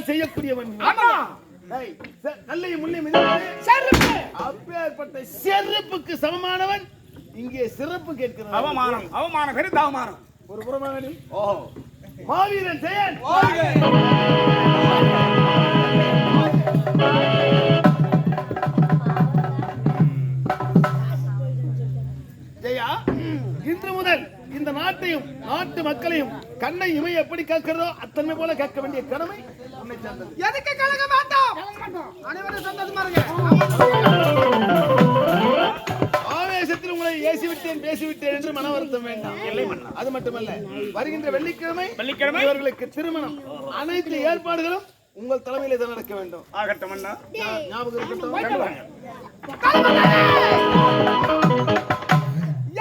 செய்யக்கூடியவன். ஆமா. நல்லை முன்னே மிதிப்பது செருப்பு. அப்பேற்பட்ட செருப்புக்கு சமமானவன் இங்கே சிறப்பு கேட்கிறான். அவமானம், அவமானம், பெரிய அவமானம். ஒரு புறமானடி. மாவீரன் செயல். ஜெயா, இன்று முதல் இந்த நாட்டையும் நாட்டு மக்களையும் கண்ணை இமை எப்படி கேட்கிறதோ அத்தனை போல கேட்க வேண்டிய கடமை உன்னை சேர்ந்தது. எதுக்கு கலங்க மாட்டோம்? அனைவரும் சந்தோஷமா இருங்க. ஆவேசத்தில் உங்களை ஏசிவிட்டேன் பேசிவிட்டேன் என்று மன வருத்தம் வேண்டாம். அது மட்டுமல்ல, வருகின்ற வெள்ளிக்கிழமை இவர்களுக்கு திருமணம். அனைத்து ஏற்பாடுகளும் உங்கள் தலைமையிலே தான் நடக்க வேண்டும். ஆகட்டும் அண்ணா. ஞாபகம் இருக்கட்டும்.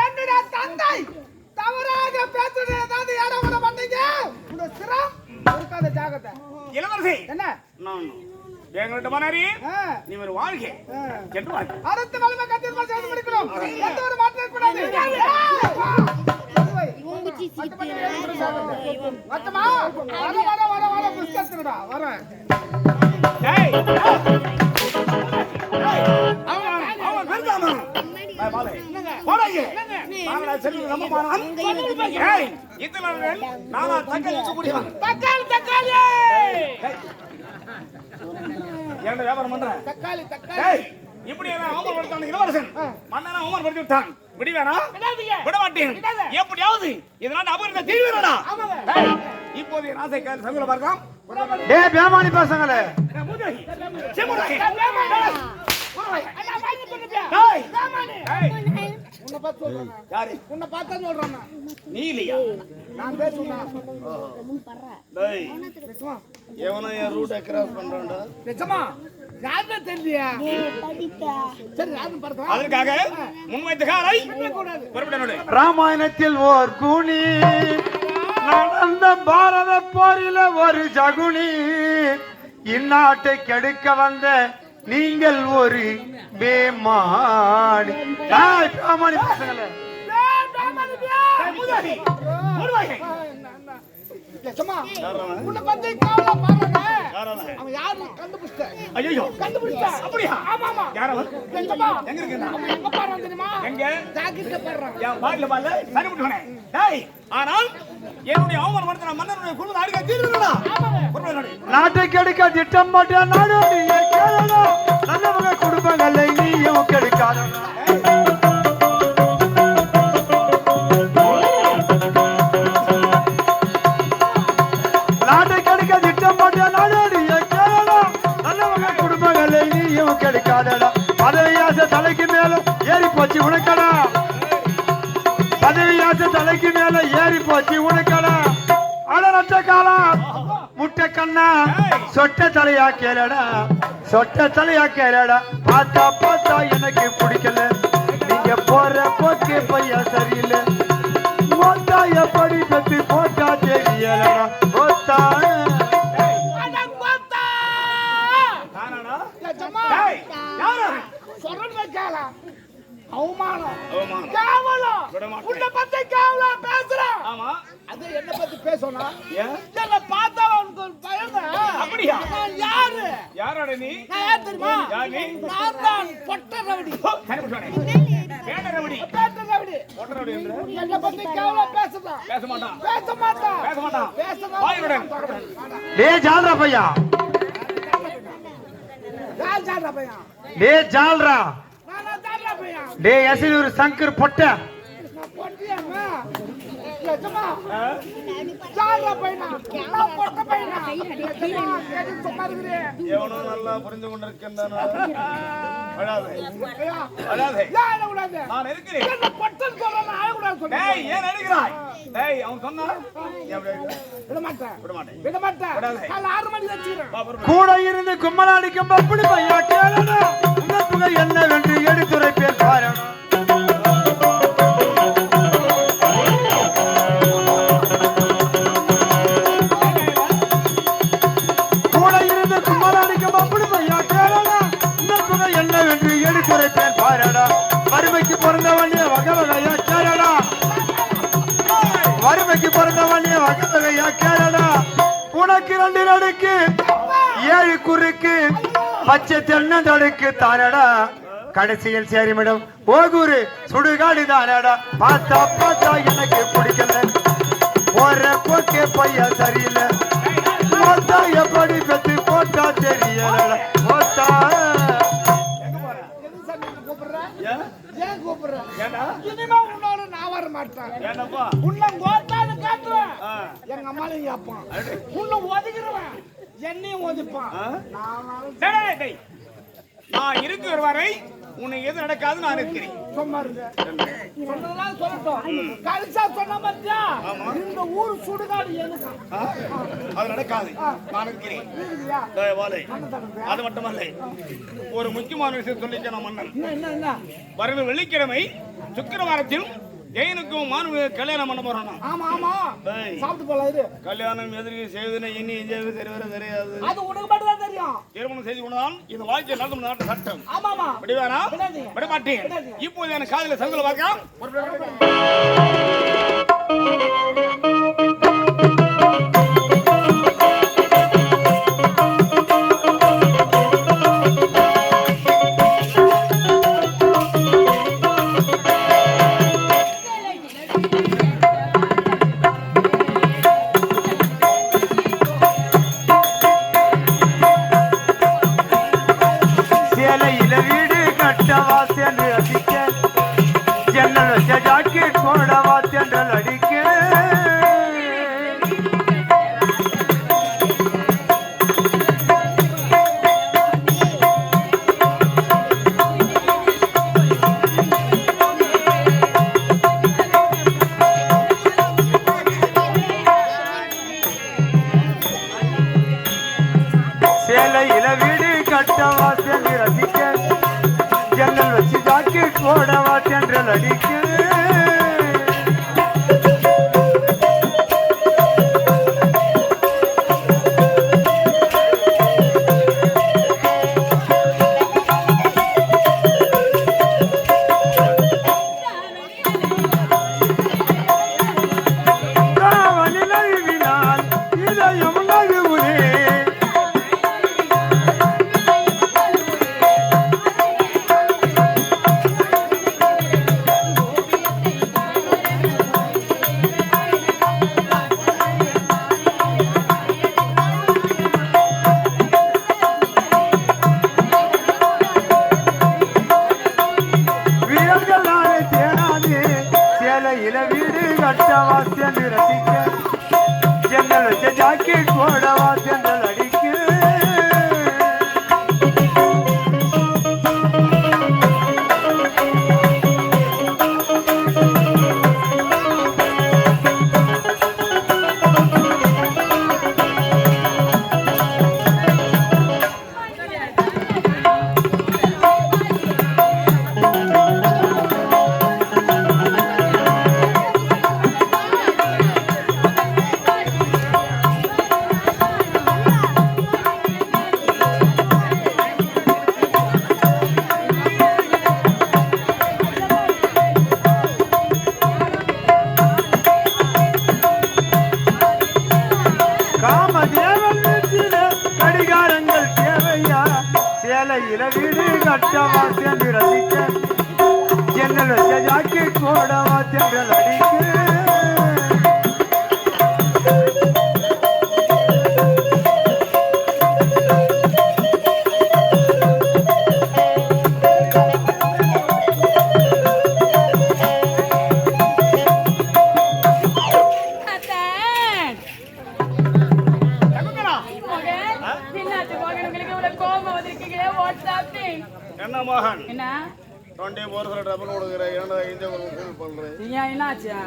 என்னுடைய தந்தை தவறாக பேசுறது இடம் விட மாட்டீங்க. உங்க சிரம் இருக்காத ஜாகத்தை. இளவரசி என்ன எங்கள்கிட்ட போனாரி நீ ஒரு வாழ்க்கை சென்று வாழ்க்கை அடுத்த வலிமை கத்தியமா செய்து முடிக்கணும். எந்த ஒரு மாற்றம் கூடாது. மத்தமா வர வர வர வர புஸ்தகத்துடா வரேன். டேய் அவன் வெறுதாமா பை பாலே போடாங்க. நாங்களா செல்வி நம்ம போறோம். டேய் இதுல நானா தக்காளி குடிவான். தக்காளி என்ன வியாபாரம் பண்ற? தக்காளி டேய் இப்படி எல்லாம் அவமானப்படுத்தான இளவரசன் மன்னனா அவமானப்படுத்தி விட்டான். விடுவேனா? விட மாட்டேன். எப்படியாவது இதனால அபகரித்த தீர்வேடா. டேய் இப்போது ராசை கால் சங்கல பார்க்கலாம். டேய் பேமானி பசங்களே மூதேவி செமுராய் மூதேவி அண்ணா வாங்கி போடுங்க. டேய் பேமானி டேய் உன்னை பார்த்து சொல்றேன். யாரு? உன்னை பார்த்தா சொல்றேன். நீ இல்லையா? நான் பேசுறேன். டேய் எவனோ என் ரூட் கிராஸ் பண்றான்டா. நிஜமா யாரே தெரியலையா? சரி யாரும் பார்க்கலாம். அதற்காக முன்வைத்த காரை புறப்படணும். ராமாயணத்தில் ஓர் கூனி நடந்த பாரத போரில ஒரு ஜகுனி இந்நாட்டை கெடுக்க வந்த நீங்கள் ஒரு பேமானி. பேமானி பசங்களே உன்னை பத்தி காவலா பாருங்க. அவன் யாரு கண்டுபிடிச்ச? ஐயோ கண்டுபிடிச்ச. அப்படியா? ஆமா ஆமா. யார் அவன்? நிஜமா? எங்க இருக்கா? அவன் எங்க பாறான் தெரியுமா? எங்க? ஜாக்கெட்ல பாறான். என் பாட்ல பால்ல சரி விட்டுனே. டேய் ஆனால் என்னுடைய அவமானப்படுத்தின மன்னனுடைய குடும்ப நாடுக தீர்வுடா. நாட்டை கெடுக்க திட்டம் மாட்டே நாடு கேளடா. நல்லவங்க குடும்பங்களை நீயும் கெடுக்காதடா. நாட்டை கெடுக்க திட்டம் மாட்டே நாடு கேளடா. நல்லவங்க குடும்பங்களை நீயும் கெடுக்காதடா. பதவியாச தலைக்கு மேல ஏறி போச்சு உனக்கடா. பதவியாச தலைக்கு மேல ஏறி போச்சு உனக்கடா. அடரட்ட காலம் முட்டை கண்ணா சொட்ட தலையா கேளடா. சொட்ட தலையா கேளடா. பார்த்தா பார்த்தா எனக்கு பிடிக்கல. நீங்க போற போக்கு பையா சரியில்லை. போட்டா எப்படி பத்தி போட்டா தெரியலடா. போட்டா அவமானம் கேவலம். உன்னை பத்தி கேவலம் பேசுறான். ஆமா அது என்ன பத்தி பேசணும். என்ன பார்த்தா உனக்கு ஒரு பயங்க. அப்படியா? யாரு யாரோட நீ? நான் யார் தெரியுமா? நான் தான் பொட்ட ரவுடி. பேட்ட ரவுடி. பேட்ட ரவுடி. பொட்ட ரவுடி என்று என்ன பத்தி கேவலம் பேசுறான். பேச மாட்டான். பேச மாட்டான். பேச மாட்டான். பேச வாயுடன். டேய் ஜால்ரா பையா. யார் ஜால்ரா பையா? டேய் ஜால்ரா. நான் ஜால்ரா பையா. டேய் அசிலூர் சங்கர் பொட்ட. பொட்டியம்மா. நிஜமா? ஜால்ரா பையா. நான் பொட்ட பையா. நிஜமா? கேட்டு சும்மா இருக்கீங்க. எவனோ நல்லா புரிந்து கொண்டிருக்கின்றானோ. அழாதே. அழாதே. யார உடாதே? நான் இருக்கிறேன். என்ன பொட்டன்னு சொல்றேன் நான் அழக்கூடாது சொல்றேன். டேய் ஏன் அழுகிறாய்? டேய் அவன் சொன்னா விட மாட்டேன். விட மாட்டேன். விட மாட்டேன். காலை 6 மணிக்கு வச்சிரேன். கூட இருந்து கும்மலாடிக்கும் பப்புடி பையா கேளடா. உனக்கு என்னவென்று எடுத்துரைப்பேன் பாருடா. கூட இருந்து கும்மலாடிக்கும் பப்புடி பையா கேளடா. உனக்கு என்னவென்று எடுத்துரைப்பேன் பாருடா. வறுமைக்கு பிறந்த வண்டிய வகை வகையா கேளடா. வறுமைக்கு பிறந்த வண்டிய வகை வகையா கேளடா. உனக்கு 2 நடுக்கு குறுக்கு பச்சை தென்னந்தடுக்கு தானடா கடைசியில் சேரிமிடம் ஓகூரு சுடுகாடு தானடா பார்த்தா பார்த்தா எனக்கு பிடிக்கல ஒரு போக்கே பையா சரியில்லை போட்டா எப்படி பெத்து போட்டா தெரியலடா போட்டா ஏன் கூப்பிடுற இனிமே உன்னோட நான் வர மாட்டேன் உன்னை கோத்தான்னு காட்டுவேன் எங்க அம்மாலையும் கேட்பான் உன்னை ஒதுக்கிடுவேன் என்னையும் ஒதுப்பான் நான் இருக்கிற வரை உன்னை எது நடக்காது நான் இருக்கிறேன் சும்மா இருங்க சொன்னதெல்லாம் சொல்லட்டும் கலிசா சொன்ன பத்தியா இந்த ஊர் சுடுகாடு எனக்கு அது நடக்காது நான் இருக்கிறேன் அது மட்டுமல்ல ஒரு முக்கியமான விஷயம் சொல்லிக்க நான் மன்னன் என்ன வருகிற வெள்ளிக்கிழமை சுக்கிரவாரத்தில் ஜெயனுக்கும் மாணவ கல்யாணம் பண்ண போறோம். ஆமா ஆமா சாப்பிட்டு போலாம் இது கல்யாணம் எதிரி செய்வதுன்னு இனி எஞ்சாவது சரி வர தெரியாது. அது உனக்கு மட்டும் தான் தெரியும். திருமணம் செய்து கொண்டால் இந்த வாழ்க்கை நடக்கும் நாட்டு சட்டம். ஆமா ஆமா விடுவானா விட மாட்டேன். இப்போது எனக்கு காதல சங்கல பார்க்கலாம்.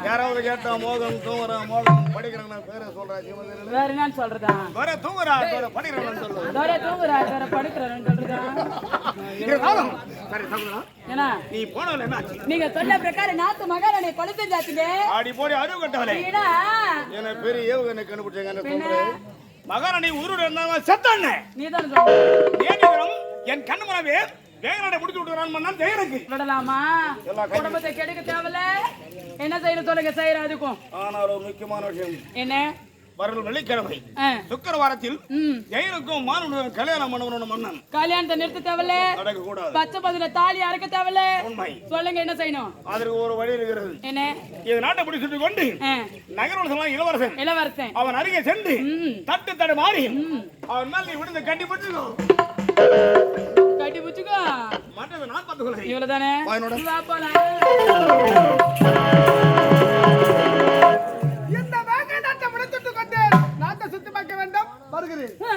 யாராவது கேட்டா மோகன் தூங்குறான் மோகன் படிக்கிறான் பேரை சொல்றேன் வேற என்னன்னு சொல்றதா வேற தூங்குறா வேற படிக்கிறான்னு சொல்றேன் வேற தூங்குறா வேற படிக்கிறான்னு சொல்றதா சரி தங்குறா என்ன நீ போனல என்னாச்சு நீங்க சொன்ன பிரகாரம் நாத்து மகாராணி கொலை செஞ்சாச்சுங்க ஆடி போடி அருவு கட்டவளே என்ன பெரிய ஏவுகணை கண்டுபிடிச்சாங்க சொல்றேன் மகாராணி உருடு இருந்தா செத்தானே நீதான் சொல்ற ஏன் என் கண்ணு முன்னாவே வேகனடை முடிச்சு விட்டுறான் மன்னன் ஜெயனுக்கு விடலாமா குடும்பத்தை கெடுக்க தேவல என்ன செய்யணும் சொல்லுங்க செய்யற அதுக்கும் ஆனால் ஒரு முக்கியமான விஷயம் என்ன வரும் வெள்ளிக்கிழமை ஆ. சுக்கிரவாரத்தில் ம். ஜெயிலுக்கும் மாணவனுடன் கல்யாணம் பண்ணவனும் மன்னன் கல்யாணத்தை நிறுத்த தேவையில்ல, நடக்க கூடாது. பச்சை பதில தாலி அறுக்க தேவையில்ல. உண்மை. சொல்லுங்க என்ன செய்யணும்? அதற்கு ஒரு வழி இருக்கிறது. என்ன? இது நாட்டை பிடி சுட்டு கொண்டு ஆ. நகரோடு இளவரசன் இளவரசன் அவன் அருகே சென்று ம். தட்டு தடு மாறி அவன் மேல் நீ விழுந்து கட்டி பிடிச்சுக்கோ. கட்டி பிடிச்சுக்கோ. மற்றது நான் பார்த்துக்கொள்ள. இவ்வளவுதானே? வாயனோட. வா போலாம். இந்த வேங்கை நாட்டை முடித்துட்டு கொண்டு நாட்டை சுத்தி பார்க்க வேண்டும் வருகிறேன். ஆ,